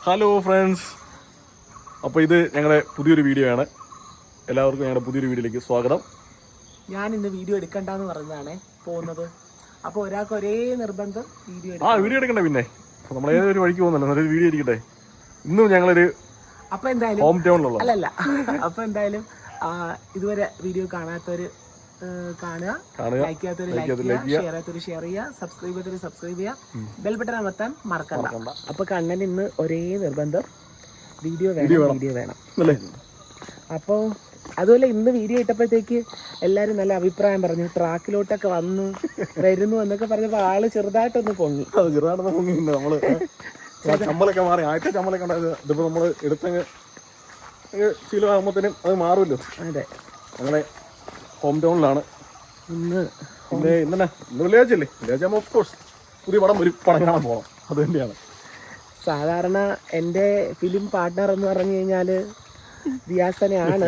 Hello friends, അപ്പോൾ ഇത് ഞങ്ങളുടെ പുതിയൊരു വീഡിയോ ആണ്. എല്ലാവർക്കും ഞങ്ങളുടെ പുതിയൊരു വീഡിയോയിലേക്ക് സ്വാഗതം. ഞാൻ ഇന്ന് വീഡിയോ എടുക്കണ്ടെന്ന് പറഞ്ഞതാണ് പോകുന്നത്. അപ്പോൾ ഒരാൾക്ക് ഒരേ നിർബന്ധം വീഡിയോ എടുക്കണ്ടേ. പിന്നെ നമ്മൾ ഏതൊരു വഴിക്ക് പോകുന്നല്ലോ, നല്ലൊരു വീഡിയോ ഇരിക്കട്ടെ. ഇന്നും ഞങ്ങളൊരു അപ്പോൾ എന്തായാലും ഹോം ടൗണിലുള്ള അല്ലല്ല അപ്പോൾ എന്തായാലും ഇതുവരെ വീഡിയോ കാണാത്തവര് കാണുക, ലൈക്ക് ചെയ്യാത്തവര് ലൈക്ക് ചെയ്യുക, ഷെയർ ചെയ്യാത്തവര് ഷെയർ ചെയ്യുക, സബ്സ്ക്രൈബ് ചെയ്യാത്തവര് സബ്സ്ക്രൈബ് ചെയ്യുക, ബെൽ ബട്ടൺ അമർത്താൻ മറക്കണ്ട. അപ്പോൾ കണ്ണൻ ഇന്ന് ഒരേ നിർബന്ധം വീഡിയോ വേണം അല്ലേ. അപ്പോൾ അതുപോലെ ഇന്ന് വീഡിയോ ഇട്ടപ്പോഴത്തേക്ക് എല്ലാവരും നല്ല അഭിപ്രായം പറഞ്ഞു. ട്രാക്കിലോട്ടൊക്കെ വരുന്നു എന്നൊക്കെ പറഞ്ഞപ്പോൾ ആള് ചെറുതായിട്ടൊന്ന് പൊങ്ങി. നമ്മള് ചമ്മലൊക്കെ മാറി. ആദ്യത്തെ ചമ്മലൊക്കെ ഉണ്ടായത് ഇതിപ്പോ നമ്മള് എടുത്തങ്ങ് ശീലമാകുമ്പോഴത്തേനും അത് മാറുമല്ലോ. അതെ, അങ്ങനെ ഹോം ടൗണിലാണ് ഇന്ന്. ഇന്ന് വെള്ളിയാഴ്ചയല്ലേ. വെള്ളിയാഴ്ച ഓഫ് കോഴ്സ് പുതിയ പടം പടം കാണാൻ പോകണം. അത് തന്നെയാണ് സാധാരണ എൻ്റെ ഫിലിം പാർട്ട്ണർ എന്ന് പറഞ്ഞു കഴിഞ്ഞാൽ ദിയാസനെയാണ്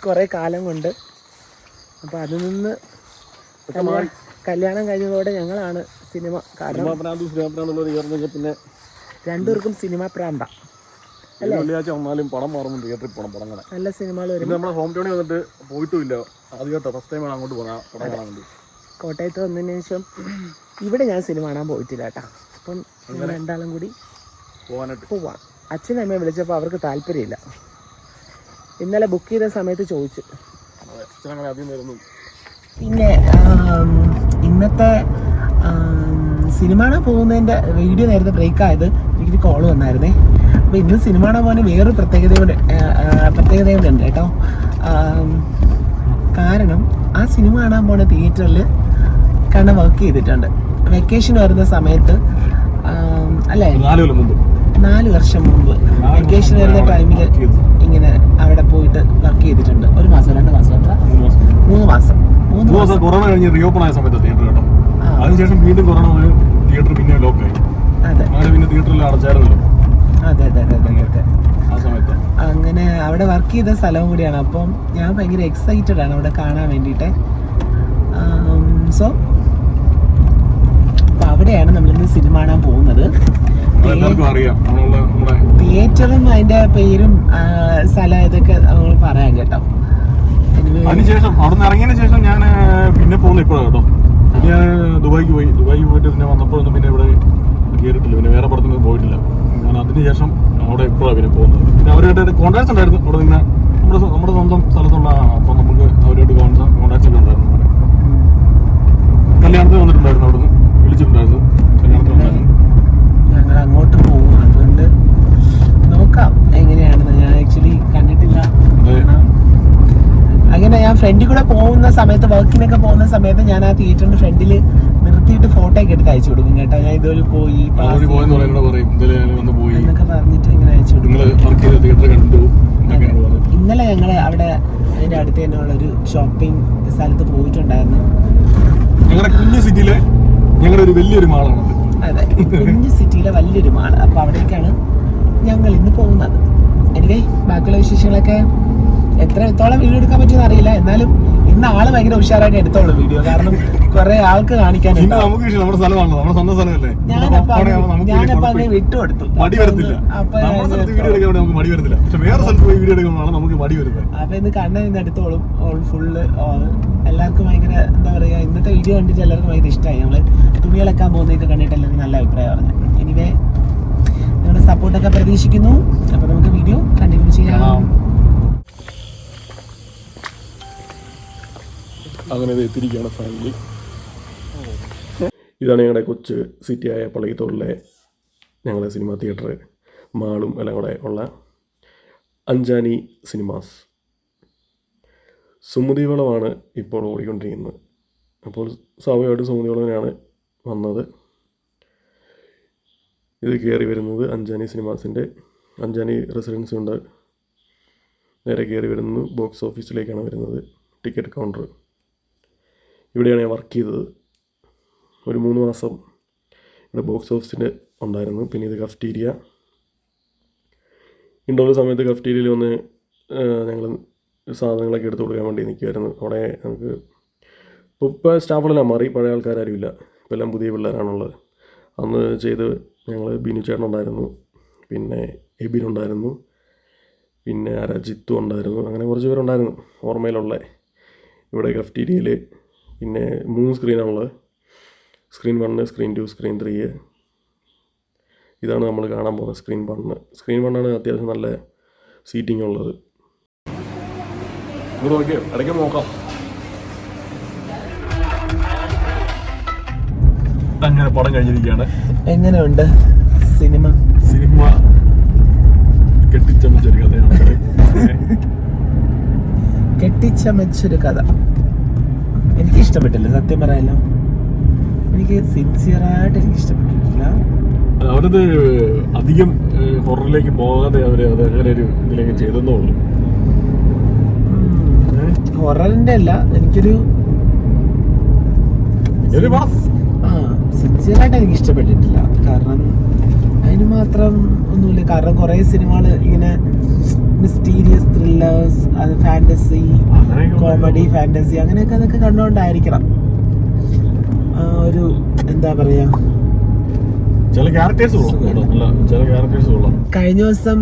കുറേ കാലം കൊണ്ട്. അപ്പോൾ അതിൽ നിന്ന് കല്യാണം കഴിഞ്ഞതോടെ ഞങ്ങളാണ് സിനിമ. കാരണം പിന്നെ രണ്ടുപേർക്കും സിനിമ പ്രാന്ത. വെള്ളിയാഴ്ച വന്നാലും പടം മാറുമ്പോൾ തിയേറ്ററിൽ പോകണം. പടം കാണാൻ നല്ല സിനിമകൾ വരും. നമ്മളെ ഹോം ടൗണിൽ വന്നിട്ട് പോയിട്ടുമില്ല. ആദ്യമായിട്ടോ ഫസ്റ്റ് ടൈമാണ് അങ്ങോട്ട് പോകാൻ പടം കാണാൻ വേണ്ടി. കോട്ടയത്ത് വന്നതിന് ശേഷം ഇവിടെ ഞാൻ സിനിമ കാണാൻ പോയിട്ടില്ല കേട്ടോ. അപ്പം ഞങ്ങൾ രണ്ടാളും കൂടി പോവാം. അച്ഛനും അമ്മയെ വിളിച്ചപ്പോൾ അവർക്ക് താല്പര്യമില്ല. ഇന്നലെ ബുക്ക് ചെയ്ത സമയത്ത് ചോദിച്ചു. പിന്നെ ഇന്നത്തെ സിനിമ കാണാൻ പോകുന്നതിൻ്റെ വീഡിയോ നേരത്തെ ബ്രേക്ക് ആയത് എനിക്കൊരു കോള് വന്നായിരുന്നേ. അപ്പോൾ ഇന്ന് സിനിമ കാണാൻ പോകുന്ന വേറൊരു പ്രത്യേകതയുണ്ട് കേട്ടോ. കാരണം ആ സിനിമ കാണാൻ പോകുന്ന തിയേറ്ററിൽ കണ്ണ വർക്ക് ചെയ്തിട്ടുണ്ട്. വെക്കേഷൻ വരുന്ന സമയത്ത് അല്ലേ, 4 വർഷം മുമ്പ് വെക്കേഷൻ വരുന്ന ടൈമിൽ ഇങ്ങനെ അവിടെ പോയിട്ട് വർക്ക് ചെയ്തിട്ടുണ്ട്. 1 മാസം 2 മാസം 3 മാസം കൊറോണ കഴിഞ്ഞ് റീഓപ്പൺ ആയ സമയത്ത് തിയേറ്റർ കേട്ടോ. അതിനുശേഷം വീണ്ടും കൊറോണ തിയേറ്റർ പിന്നെ ലോക്കായി. അതെ, പിന്നെ തിയേറ്ററിൽ അടച്ചായിരുന്നല്ലോ. അതെ അതെ അതെ അതെ. ആ സമയത്ത് അങ്ങനെ അവിടെ വർക്ക് ചെയ്ത സ്ഥലവും കൂടിയാണ്. അപ്പം ഞാൻ ഭയങ്കര എക്സൈറ്റഡ് ആണ് അവിടെ കാണാൻ വേണ്ടിയിട്ട്. സോ അപ്പം അവിടെയാണ് നമ്മളിന്ന് സിനിമ കാണാൻ പോകുന്നത്. തിയേറ്ററും അതിന്റെ പേരും സ്ഥലം ഇതൊക്കെ നമ്മൾ പറയാം കേട്ടോ. അതിനുശേഷം അവിടെ നിന്ന് ഇറങ്ങിയതിനു ശേഷം ഞാൻ പിന്നെ പോകുന്നു ഇപ്പോഴാണ് കേട്ടോ. ഞാൻ ദുബായിക്ക് പോയിട്ട് പിന്നെ വന്നപ്പോഴൊന്നും പിന്നെ ഇവിടെ കയറിയിട്ടില്ല. പിന്നെ വേറെ പടത്തൊന്നും പോയിട്ടില്ല. ഞാൻ അതിനുശേഷം അവിടെ ഇപ്പോഴാണ് പിന്നെ പോകുന്നത്. പിന്നെ അവരുമായിട്ട് കോൺടാക്ട്സ് ഉണ്ടായിരുന്നു. അവിടെ നിന്ന് നമ്മുടെ സ്വന്തം സ്ഥലത്തുള്ള. അപ്പം നമുക്ക് അവരുമായിട്ട് കോൺടാക്ട്സ് ഒക്കെ ഉണ്ടായിരുന്നു. കല്യാണത്തിന് വന്നിട്ടുണ്ടായിരുന്നു. അവിടെ നിന്ന് വിളിച്ചിട്ടുണ്ടായിരുന്നു. കല്യാണത്തിന് വന്നായിരുന്നു. ഞങ്ങൾ അങ്ങോട്ട് പോകും. അതുകൊണ്ട് നോക്കാം എങ്ങനെയാണെന്ന്. ഞാൻ ആക്ച്വലി കണ്ടിട്ടില്ല. അങ്ങനെ ഞാൻ ഫ്രണ്ടിൽ കൂടെ പോകുന്ന സമയത്ത്, വർക്കിനൊക്കെ പോകുന്ന സമയത്ത് ഞാൻ ആ തിയേറ്ററിന്റെ ഫ്രണ്ടിൽ നിർത്തിയിട്ട് ഫോട്ടോ ഒക്കെ എടുത്ത് അയച്ചു കൊടുക്കും കേട്ടോ. ഞാൻ ഇതുവരെ പോയി എന്നൊക്കെ പറഞ്ഞിട്ട് ഇങ്ങനെ അയച്ചു കൊടുക്കും. ഇന്നലെ ഞങ്ങൾ അവിടെ അതിന്റെ അടുത്ത് തന്നെ ഉള്ള ഒരു ഷോപ്പിംഗ് സ്ഥലത്ത് പോയിട്ടുണ്ടായിരുന്നു. ഞങ്ങളുടെ കുഞ്ഞു സിറ്റിയിലെ ഞങ്ങളുടെ ഒരു വലിയൊരു മാളാണ്. അതെ, കുഞ്ഞു സിറ്റിയിലെ വലിയൊരു മാള്. അപ്പൊ അവിടേക്കാണ് ഞങ്ങൾ ഇന്ന് പോകുന്നത്. എനിവേ ബാക്കിയുള്ള വിശേഷങ്ങളൊക്കെ എത്രത്തോളം വീഡിയോ എടുക്കാൻ പറ്റുമെന്ന് അറിയില്ല. എന്നാലും ഇന്ന് ആള് ഭയങ്കര ഉഷാറായിട്ട് എടുത്തോളൂ വീഡിയോ. കാരണം കുറെ ആൾക്ക് കാണിക്കാനുണ്ട്. ഞാനപ്പോ അങ്ങനെ വിട്ടുകൊടുത്തു. അപ്പൊ ഇന്ന് കണ്ണൻ ഇന്ന് എടുത്തോളും. ഫുള്ള് എല്ലാവർക്കും ഭയങ്കര എന്താ പറയാ, ഇന്നത്തെ വീഡിയോ കണ്ടിട്ട് എല്ലാവർക്കും ഭയങ്കര ഇഷ്ടമായി. നമ്മള് തുണികളൊക്കെ പോകുന്നതൊക്കെ കണ്ടിട്ട് എല്ലാവർക്കും നല്ല അഭിപ്രായം പറഞ്ഞു. എനിവേ നിങ്ങളുടെ സപ്പോർട്ടൊക്കെ പ്രതീക്ഷിക്കുന്നു. അപ്പൊ നമുക്ക് വീഡിയോ കണ്ടിന്യൂ ചെയ്യാം. അങ്ങനെ എത്തിയിരിക്കുകയാണ് ഫാമിലി. ഇതാണ് ഞങ്ങളുടെ കൊച്ചു സിറ്റിയായ പള്ളിത്തോളിലെ ഞങ്ങളുടെ സിനിമാ തിയേറ്റർ, മാളും എല്ലാം കൂടെ ഉള്ള അഞ്ചാനി സിനിമാസ്. സുമതിവളമാണ് ഇപ്പോൾ ഓടിക്കൊണ്ടിരിക്കുന്നത്. അപ്പോൾ സ്വാഭാവികമായിട്ടും സുമതിവളവിനാണ് വന്നത്. ഇത് കയറി വരുന്നത് അഞ്ചാനി സിനിമാസിൻ്റെ അഞ്ചാനി റെസിഡൻസി ഉണ്ട്. നേരെ കയറി വരുന്നത് ബോക്സ് ഓഫീസിലേക്കാണ് വരുന്നത്. ടിക്കറ്റ് കൗണ്ടർ ഇവിടെയാണ് ഞാൻ വർക്ക് ചെയ്തത്. ഒരു 3 മാസം ഇവിടെ ബോക്സ് ഓഫീസിൻ്റെ ഉണ്ടായിരുന്നു. പിന്നെ ഇത് കഫ്റ്റീരിയ. ഇൻഡോർ സമയത്ത് കഫ്റ്റീരിയയിൽ വന്ന് ഞങ്ങൾ സാധനങ്ങളൊക്കെ എടുത്ത് കൊടുക്കാൻ വേണ്ടി നിൽക്കുമായിരുന്നു. അവിടെ നമുക്ക് ഇപ്പോൾ സ്റ്റാഫുകളെല്ലാം മാറി, പഴയ ആൾക്കാരും ഇല്ല. ഇപ്പോൾ എല്ലാം പുതിയ പിള്ളേരാണുള്ളത്. അന്ന് ചെയ്ത് ഞങ്ങൾ ബിനു ചേട്ടനുണ്ടായിരുന്നു, പിന്നെ എബിനുണ്ടായിരുന്നു, പിന്നെ ജിത്തു ഉണ്ടായിരുന്നു, അങ്ങനെ കുറച്ച് പേരുണ്ടായിരുന്നു ഓർമ്മയിലുള്ള. ഇവിടെ കഫ്റ്റീരിയയിൽ പിന്നെ 3 സ്ക്രീനാണുള്ളത്. Screen 1, screen 2, screen 3. ഇതാണ് നമ്മൾ കാണാൻ പോകുന്നത് സ്ക്രീൻ 1. സ്ക്രീൻ 1 ആണ് അത്യാവശ്യം നല്ല സീറ്റിംഗ് ഉള്ളത്. ഇത് നോക്കിയോ, ഇടയ്ക്ക് നോക്കാം. അങ്ങനെ പടം കഴിഞ്ഞിരിക്കുകയാണ്. എങ്ങനെയുണ്ട് സിനിമ? കെട്ടിച്ചമച്ചൊരു കഥയാണ്. കെട്ടിച്ചമച്ചൊരു കഥ എനിക്ക് ഇഷ്ടപ്പെട്ടില്ല, സത്യം പറയാലോ. എനിക്ക് സിൻസിയറായിട്ട് എനിക്ക് ഇഷ്ടപ്പെട്ടിട്ടില്ല. അവരത് അധികം ഹൊററിലേക്ക് പോകാതെ അവര് അത് അങ്ങനെ ഒരു ഇതിലേക്ക് ചെയ്തെന്നേ ഉള്ളൂ. ഹൊററിന്റെ അല്ല, എനിക്കൊരു സിൻസിയറായിട്ട് എനിക്ക് ഇഷ്ടപ്പെട്ടിട്ടില്ല. കാരണം അതിന് മാത്രം ഒന്നുമില്ല. കാരണം കുറെ സിനിമകൾ ഇങ്ങനെ മിസ്റ്റീരിയസ് ത്രില്ലേഴ്സ്, അത് ഫാന്റസി, കോമഡി, ഫാന്റസി അങ്ങനെയൊക്കെ അതൊക്കെ കണ്ടുകൊണ്ടായിരിക്കണം ഒരു എന്താ പറയാ ചില ക്യാരക്ടേഴ്സ്. കഴിഞ്ഞ ദിവസം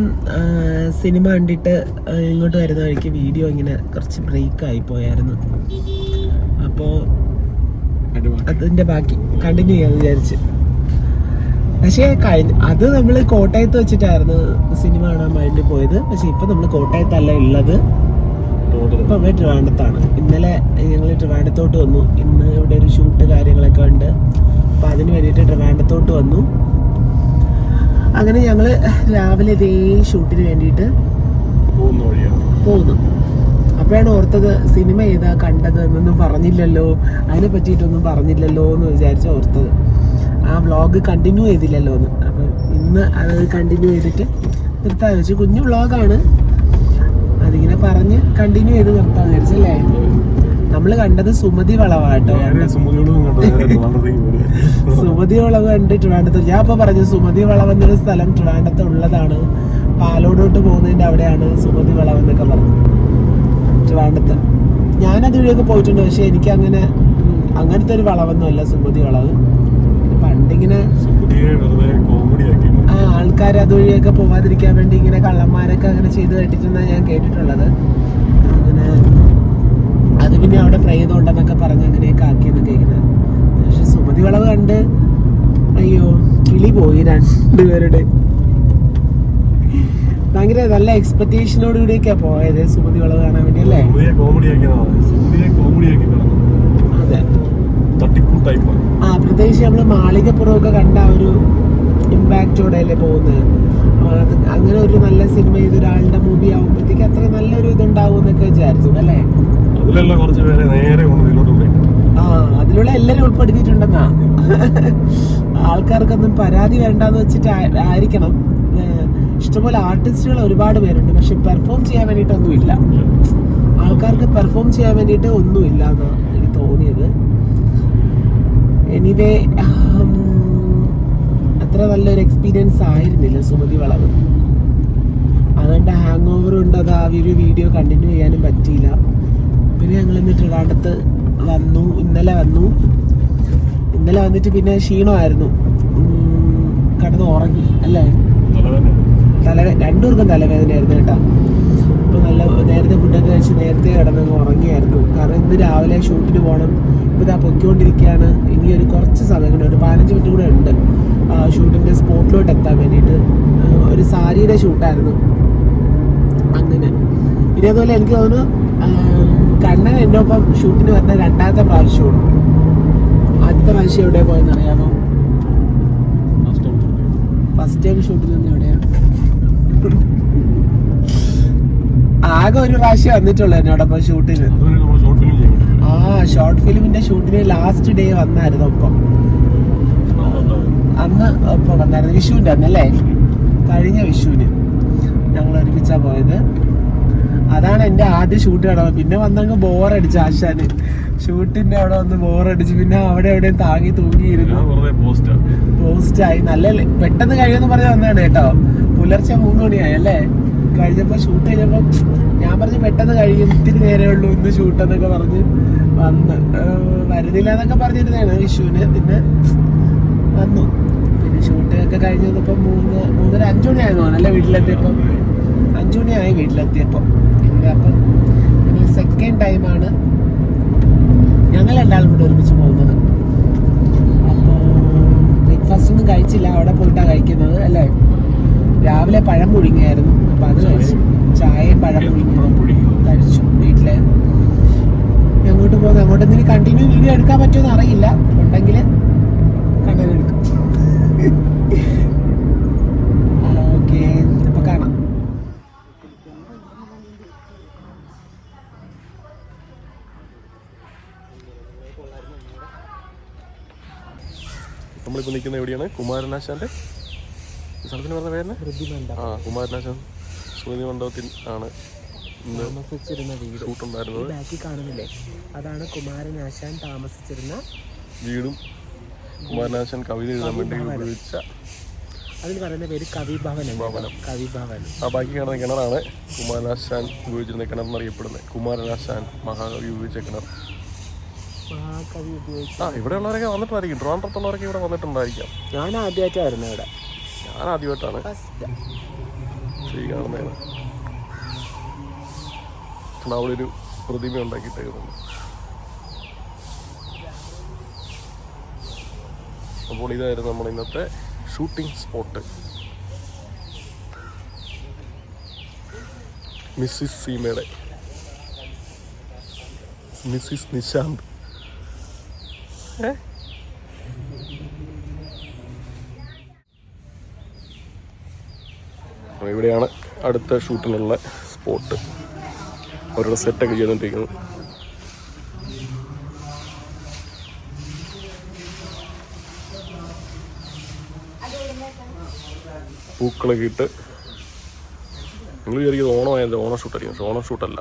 സിനിമ കണ്ടിട്ട് ഇങ്ങോട്ട് വരുന്ന വഴിക്ക് വീഡിയോ ഇങ്ങനെ കുറച്ച് ബ്രേക്ക് ആയി പോയായിരുന്നു. അപ്പോൾ അതിന്റെ ബാക്കി കണ്ടിന്യൂ ചെയ്യാന്ന് വിചാരിച്ച്. പക്ഷേ അത് നമ്മൾ കോട്ടയത്ത് വെച്ചിട്ടായിരുന്നു സിനിമ കാണാൻ വേണ്ടി പോയത്. പക്ഷെ ഇപ്പൊ നമ്മൾ കോട്ടയത്തല്ല ഉള്ളത്, ഇപ്പൊ നമ്മൾ ട്രിവാൻഡ്രത്താണ്. ഇന്നലെ ഞങ്ങൾ ട്രിവാൻഡ്രത്തോട്ട് വന്നു. ഇന്ന് ഇവിടെ ഒരു ഷൂട്ട് കാര്യങ്ങളൊക്കെ ഉണ്ട്. അപ്പൊ അതിന് വേണ്ടിയിട്ട് ട്രിവാൻഡ്രത്തോട്ട് വന്നു. അങ്ങനെ ഞങ്ങള് രാവിലെ ഇതേ ഷൂട്ടിന് വേണ്ടിയിട്ട് പോകുന്നു. അപ്പോഴാണ് ഓർത്തത് സിനിമ ഏതാ കണ്ടത് എന്നൊന്നും പറഞ്ഞില്ലല്ലോ, അതിനെ പറ്റിയിട്ടൊന്നും പറഞ്ഞില്ലല്ലോ എന്ന് വിചാരിച്ച് ഓർത്തത്. ആ വ്ളോഗ് കണ്ടിന്യൂ ചെയ്തില്ലല്ലോ എന്ന്. അപ്പം ഇന്ന് അത് കണ്ടിന്യൂ ചെയ്തിട്ട് നിർത്താൻ വെച്ചു. കുഞ്ഞു വ്ളോഗാണ്, അതിങ്ങനെ പറഞ്ഞ് കണ്ടിന്യൂ ചെയ്ത് നിർത്താൻ വിചാരിച്ചല്ലേ. നമ്മള് കണ്ടത് സുമതി വളവാട്ടോ. സുമതി വളവ് കണ്ട് ട്രിവാൻഡ്രത്ത്. ഞാൻ ഇപ്പൊ പറഞ്ഞു സുമതി വളവ് എന്നൊരു സ്ഥലം ട്രിവാൻഡ്രത്ത് ഉള്ളതാണ്, പാലോടോട്ട് പോകുന്നതിന്റെ അവിടെയാണ് സുമതി വളവ് എന്നൊക്കെ പറഞ്ഞു ട്രിവാൻഡ്രത്ത്. ഞാനത് വഴിയൊക്കെ പോയിട്ടുണ്ട്, പക്ഷെ എനിക്ക് അങ്ങനത്തെ ഒരു വളവൊന്നും അല്ല സുമതി വളവ്. പണ്ടിങ്ങനെ ആൾക്കാർ അതുവഴിയൊക്കെ പോവാതിരിക്കാൻ വേണ്ടി ഇങ്ങനെ കള്ളന്മാരൊക്കെ അങ്ങനെ ചെയ്ത് കേട്ടിട്ടുണ്ടെന്നാണ് ഞാൻ കേട്ടിട്ടുള്ളത്. അങ്ങനെ അത് പിന്നെ അവിടെ പ്രേതമുണ്ടെന്നൊക്കെ പറഞ്ഞ് അങ്ങനെയൊക്കെ ആക്കിയെന്നൊക്കെ ഇങ്ങനെ. പക്ഷെ സുമതി വളവ് കണ്ട് അയ്യോ കിളി പോയി രണ്ടുപേരുടെ. ഭയങ്കര നല്ല എക്സ്പെക്ടേഷനോട് കൂടിയൊക്കെയാ പോയത് സുമതി വളവ് കാണാൻ വേണ്ടി അല്ലേ. അതെ, പ്രത്യേകിച്ച് നമ്മള് മാളികപ്പുറമൊക്കെ കണ്ട ഒരു ഇമ്പാക്റ്റോടെ അല്ലേ പോകുന്നത്. അങ്ങനെ ഒരു നല്ല സിനിമ ഇതൊരാളുടെ മൂവി ആവുമ്പോഴത്തേക്ക് അത്ര നല്ലൊരു ഇതുണ്ടാവും എന്നൊക്കെ വിചാരിച്ചു അല്ലേ. അതിലുള്ള എല്ലാരും ഉൾപ്പെടുത്തിയിട്ടുണ്ടെന്നാ. ആൾക്കാർക്കൊന്നും പരാതി വേണ്ടെന്ന് വെച്ചിട്ട് ആയിരിക്കണം. ഇഷ്ടംപോലെ ആർട്ടിസ്റ്റുകൾ ഒരുപാട് പേരുണ്ട്, പക്ഷെ പെർഫോം ചെയ്യാൻ വേണ്ടിയിട്ടൊന്നും ഇല്ല. ആൾക്കാർക്ക് പെർഫോം ചെയ്യാൻ വേണ്ടിയിട്ട് ഒന്നുമില്ല എന്നാണ് എനിക്ക് തോന്നിയത്. എനിവേ അത്ര നല്ലൊരു എക്സ്പീരിയൻസ് ആയിരുന്നില്ല സുമതി വളവ്. അതുകൊണ്ട് ഹാങ് ഓവർ ഉണ്ട്, അത് ആ ഒരു വീഡിയോ കണ്ടിന്യൂ ചെയ്യാനും പറ്റിയില്ല. പിന്നെ ഞങ്ങൾ ഇന്ന് ട്രിവാൻഡ്രത്ത് വന്നു. ഇന്നലെ വന്നിട്ട് പിന്നെ ക്ഷീണമായിരുന്നു, കിടന്ന് ഉറങ്ങി അല്ലേ. രണ്ടുപേർക്കും തലവേദനയായിരുന്നു കേട്ടോ. ഇപ്പോൾ നല്ല നേരത്തെ ഫുഡൊക്കെ കഴിച്ച് നേരത്തെ കിടന്നങ്ങ് ഉറങ്ങിയായിരുന്നു. കാരണം ഇന്ന് രാവിലെ ഷൂട്ടിന് പോകണം. ഇപ്പോൾ ഇതാ പൊയ്ക്കൊണ്ടിരിക്കുകയാണ്. ഇനി ഒരു കുറച്ച് സമയം കൂടെ, ഒരു 15 മിനിറ്റ് കൂടെ ഉണ്ട് ഷൂട്ടിൻ്റെ സ്പോട്ടിലോട്ട് എത്താൻ വേണ്ടിയിട്ട്. ഒരു സാരിയുടെ ഷൂട്ടായിരുന്നു അങ്ങനെ. പിന്നെ അതുപോലെ എനിക്ക് തോന്നുന്നു കണ്ണൻ എൻ്റെ ഒപ്പം ഷൂട്ടിന് വരുന്ന 2ാമത്തെ പ്രാവശ്യമാണ്. ആദ്യത്തെ പ്രാവശ്യം എവിടെ പോയെന്ന് അറിയാമോ? ഫസ്റ്റ് ടൈം ഷൂട്ടിൽ നിന്ന് എവിടെയാണ്? ആകെ ഒരു പ്രാവശ്യം വന്നിട്ടുള്ളൂ എന്നോടൊപ്പം ഷൂട്ടിന്. ഷോർട്ട് ഫിലിമിന്റെ ഷൂട്ടിന് ലാസ്റ്റ് ഡേ വന്നായിരുന്നു ഒപ്പം. അന്ന് ഒപ്പം വന്നായിരുന്നു വിഷുവിന്റെ അന്നല്ലേ, കഴിഞ്ഞ വിഷുവിന് ഞങ്ങൾ ഒരുമിച്ചാ പോയത്. അതാണ് എന്റെ ആദ്യ ഷൂട്ട് കാണാൻ. പിന്നെ വന്നങ്ങ് ബോറടിച്ചു ആശാന്. ഷൂട്ടിന്റെ അവിടെ വന്ന് ബോറടിച്ചു. പിന്നെ അവിടെ എവിടെയും താങ്ങി തൂങ്ങിയിരുന്നു. പോസ്റ്റായി. നല്ല പെട്ടെന്ന് കഴിയുമെന്ന് പറഞ്ഞ് വന്നതാണ് കേട്ടോ. പുലർച്ചെ 3 മണിയായി അല്ലേ. കഴിഞ്ഞപ്പോ ഷൂട്ട് കഴിഞ്ഞപ്പോ ഞാൻ പറഞ്ഞു പെട്ടെന്ന് കഴിയും, ഇത്തിരി നേരേ ഉള്ളൂ ഇന്ന് ഷൂട്ട് എന്നൊക്കെ പറഞ്ഞ് വരുന്നില്ല എന്നൊക്കെ പറഞ്ഞിരുന്നതാണ് വിഷുവിന്. പിന്നെ വന്നു. പിന്നെ ഷൂട്ടൊക്കെ കഴിഞ്ഞ് വന്നപ്പോൾ 3:30-5 മണി ആയിരുന്നു അല്ലേ വീട്ടിലെത്തിയപ്പോൾ. 5 മണിയായി വീട്ടിലെത്തിയപ്പോൾ. പിന്നെ അപ്പം ഞങ്ങൾ സെക്കൻഡ് ടൈമാണ് ഞങ്ങൾ രണ്ടാളും കൂടെ ഒരുമിച്ച് പോകുന്നത്. അപ്പോൾ ബ്രേക്ക്ഫാസ്റ്റ് ഒന്നും കഴിച്ചില്ല, അവിടെ പോയിട്ടാണ് കഴിക്കുന്നത് അല്ലേ. രാവിലെ പഴം പുഴുങ്ങിയായിരുന്നു, അപ്പം അത് കഴിച്ചു. ചായയും പഴം പുഴുങ്ങിയതും കഴിച്ചു വീട്ടിൽ. അങ്ങോട്ട് പോകുന്നത് അങ്ങോട്ട് എന്തെങ്കിലും കണ്ടിന്യൂ വീഡിയോ എടുക്കാൻ പറ്റുമെന്ന് അറിയില്ല, ഉണ്ടെങ്കിൽ കണ്ടന്റ് എടുക്കും. ഓക്കെ, അപ്പോൾ കാണാം. നമ്മളിപ്പോൾ നിൽക്കുന്ന എവിടെയാണ്? കുമാരനാശാൻ്റെ സ്ഥലത്തിന് പറഞ്ഞ പേരിന് കുമാരനാശാൻ സ്മൃതി മണ്ഡപത്തിൽ ആണ് ഇന്ന് താമസിച്ചിരുന്ന വീട് ഷൂട്ടുണ്ടായിരുന്നത്. ബാക്കി കാണുന്നില്ലേ, അതാണ് കുമാരനാശാൻ താമസിച്ചിരുന്ന വീടും കുമാരനാശാൻ കവിത എഴുതാൻ വേണ്ടി ഉപയോഗിച്ച അതിന് പറയുന്ന പേര് കവിഭവനം. ആ ബാക്കി കാണുന്ന കിണറാണ് കുമാരനാശാൻ ഉപയോഗിച്ചിരുന്ന കിണറെന്നറിയപ്പെടുന്നത്. കുമാരനാശാൻ മഹാകവി ഉപയോഗിച്ച കിണർ. മഹാകവി ഉപയോഗിച്ച ഇവിടെയുള്ളവരൊക്കെ വന്നിട്ടായിരിക്കും, ട്രിവാൻഡ്രത്തുള്ളവരൊക്കെ ഇവിടെ വന്നിട്ടുണ്ടായിരിക്കാം. ഞാൻ ആദ്യമായിട്ടായിരുന്നു ഇവിടെ. ഞാൻ ആദ്യമായിട്ടാണ് ഈ കാണുന്നതാണ്. അവിടെ ഒരു പ്രതിമ ഉണ്ടാക്കിയിട്ടേക്കുന്നുണ്ട്. അപ്പോൾ ഇതായിരുന്നു നമ്മൾ ഇന്നത്തെ ഷൂട്ടിംഗ് സ്പോട്ട്. മിസ്സിസ് സീമയുടെ മിസ്സിസ് നിശാന്ത്. ഇവിടെയാണ് അടുത്ത ഷൂട്ടിനുള്ള സ്പോട്ട്. അവരുടെ സെറ്റൊക്കെ ചെയ്തുകൊണ്ടിരിക്കുന്നത്. പൂക്കളൊക്കെ ഇട്ട് നിങ്ങൾ വിചാരിക്കുന്നത് ഓണമായത് ഓണം ഷൂട്ടായിരിക്കും, പക്ഷെ ഓണം ഷൂട്ടല്ല.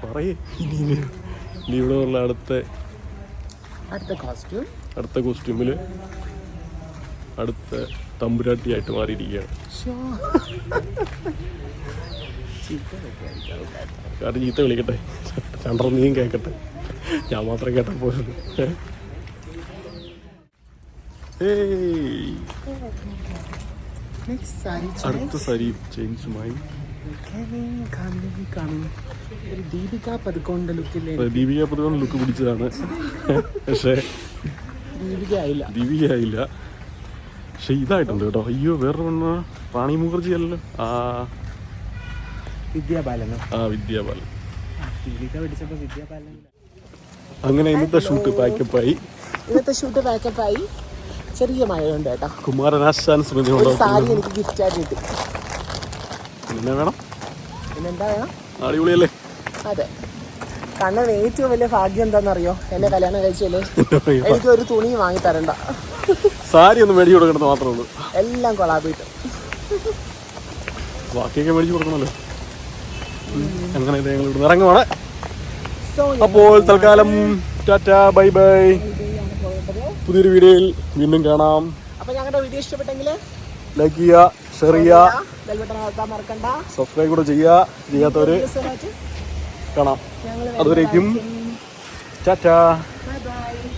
പറയേ ഇനി ഇവിടെ ഉള്ള അടുത്ത കോസ്റ്റ്യൂമിൽ അടുത്ത തമ്പുരാട്ടിയായിട്ട് മാറിയിരിക്കുകയാണ്. കാരണം ചീത്ത വിളിക്കട്ടെ, രണ്ടര നീയും കേൾക്കട്ടെ, ഞാൻ മാത്രം കേട്ടാൽ പോലും. അടുത്ത സാരി ചേഞ്ചുമായി ദീപിക പതുക്കോണ്ട ലുക്ക് പിടിച്ചതാണ്. പക്ഷേ ദീപിക ആയില്ല. പക്ഷെ ഇതായിട്ടുണ്ട് കേട്ടോ. അയ്യോ, വേറെ പെണ്ണ റാണി മുഖർജി അല്ലല്ലോ. വിദ്യാബാലൻ. അങ്ങനെ ഇന്നത്തെ ഷൂട്ട് പാക്കപ്പായി. ചെറിയ മഴയുണ്ട് കേട്ടോ. കുമാരനാശാൻ സ്മൃതി സാരി എനിക്ക് ഗിഫ്റ്റ് ആയിട്ട് കിട്ടി. പിന്നെ വേണം, പിന്നെന്താ വേണം? അടിപൊളിയല്ലേ? അതെ. കണ്ണൻ ഏറ്റവും വലിയ ഭാഗ്യം എന്താണെന്നറിയോ? എന്നെ കല്യാണം കഴിച്ചല്ലേ, എനിക്ക് ഒരു തുണി വാങ്ങി തരണ്ട. സാരി ഒന്ന് മേടിച്ചു കൊടുക്കണമെന്ന് മാത്രമേ ഉള്ളൂ. എല്ലാം കൊളാബിട്ട് ബാക്കിയൊക്കെ മേടിച്ചു കൊടുക്കണമല്ലോ. അങ്ങനെ ഞങ്ങൾ ഇവിടെ ഇറങ്ങുവാണ്. അപ്പോൾ തൽക്കാലം ടാറ്റാ, ബൈ ബൈ. പുതിയൊരു വീഡിയോയിൽ വീണ്ടും കാണാം. അപ്പൊ ഞങ്ങളുടെ വീഡിയോ ഇഷ്ടപ്പെട്ടെങ്കിൽ ലൈക്ക് ചെയ്യുക, ഷെയർ ചെയ്യുക, മറക്കണ്ട, സബ്സ്ക്രൈബ് കൂടെ ചെയ്യുക. ചെയ്യാത്തവര് കാണാം. അതുവരേക്കും ടാറ്റാ. Bye bye.